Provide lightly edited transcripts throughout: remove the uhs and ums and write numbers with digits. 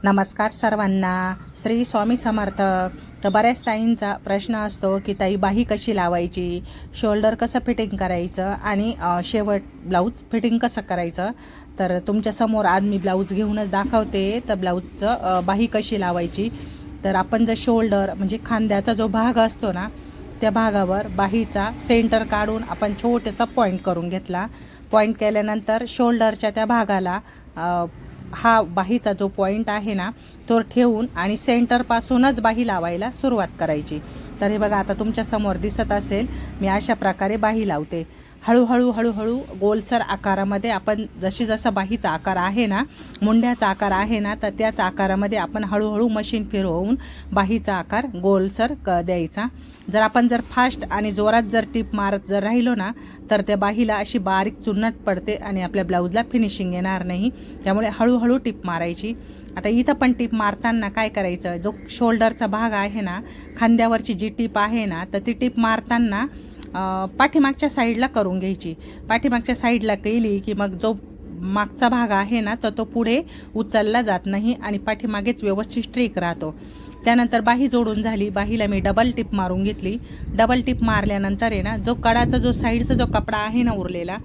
नमस्कार सर्वांना. श्री स्वामी समर्थ. तर बऱ्याच ताईंचा प्रश्न असतो की ताई बाही कशी लावायची, शोल्डर कसं फिटिंग करायचं आणि शेवट ब्लाऊज फिटिंग कसं करायचं. तर तुमच्यासमोर आज मी ब्लाऊज घेऊनच दाखवते. तर ब्लाऊजचं बाही कशी लावायची. तर आपण जर शोल्डर म्हणजे खांद्याचा जो भाग असतो ना, त्या भागावर बाहीचा सेंटर काढून आपण छोटासा पॉईंट करून घेतला. पॉईंट केल्यानंतर शोल्डरच्या त्या भागाला हा बाहीचा जो पॉईंट आहे ना तो ठेवून आणि सेंटरपासूनच बाही लावायला सुरुवात करायची. तर हे बघा, आता तुमच्या समोर दिसत असेल मी अशा प्रकारे बाही लावते. हळूहळू हळूहळू गोलसर आकारामध्ये आपण जसा बाहीचा आकार आहे ना, मुंड्याचा आकार आहे ना, तर त्याच आकारामध्ये आपण हळूहळू मशीन फिरवून बाहीचा आकार गोलसर द्यायचा. जर आपण फास्ट आणि जोरात टिप मारत राहिलो ना, तर त्या बाहीला अशी बारीक चुन्नट पडते आणि आपल्या ब्लाऊजला फिनिशिंग येणार नाही. त्यामुळे हळूहळू टिप मारायची. आता इथं पण टिप मारताना काय करायचं, जो शोल्डरचा भाग आहे ना, खांद्यावरची जी टिप आहे ना, तर ती टिप मारताना पाठीमागच्या साईडला करून घ्यायची. पाठीमागच्या साईडला केली की मग जो मागचा भाग आहे ना, तर तो पुढे उचलला जात नाही आणि पाठीमागेच व्यवस्थित स्ट्रेक राहतो. त्यानंतर बाही जोडून झाली. बाहीला मी डबल टिप मारून घेतली. डबल टिप मारल्यानंतर आहे ना, जो कडाचा जो साईडचा जो कपडा आहे ना उरलेला,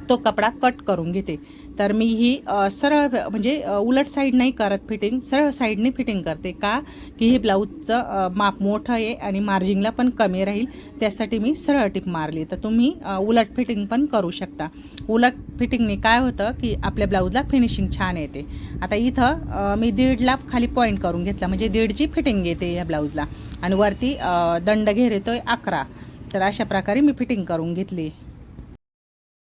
तो कपडा कट करून घेते. तर मी ही सरळ म्हणजे उलट साईड नाही करत फिटिंग, सरळ साईडने फिटिंग करते. का की हे ब्लाऊजचं माप मोठं आहे आणि मार्जिंगला पण कमी राहील, त्यासाठी मी सरळ टिप मारली. तर तुम्ही उलट फिटिंग पण करू शकता. उलट फिटिंगने काय होतं की आपल्या ब्लाऊजला फिनिशिंग छान येते. आता इथं मी 1.5ला खाली पॉईंट करून घेतला, म्हणजे 1.5ची फिटिंग येते या ब्लाऊजला आणि वरती दंड घेर येतोय 11. तर अशा प्रकारे मी फिटिंग करून घेतली.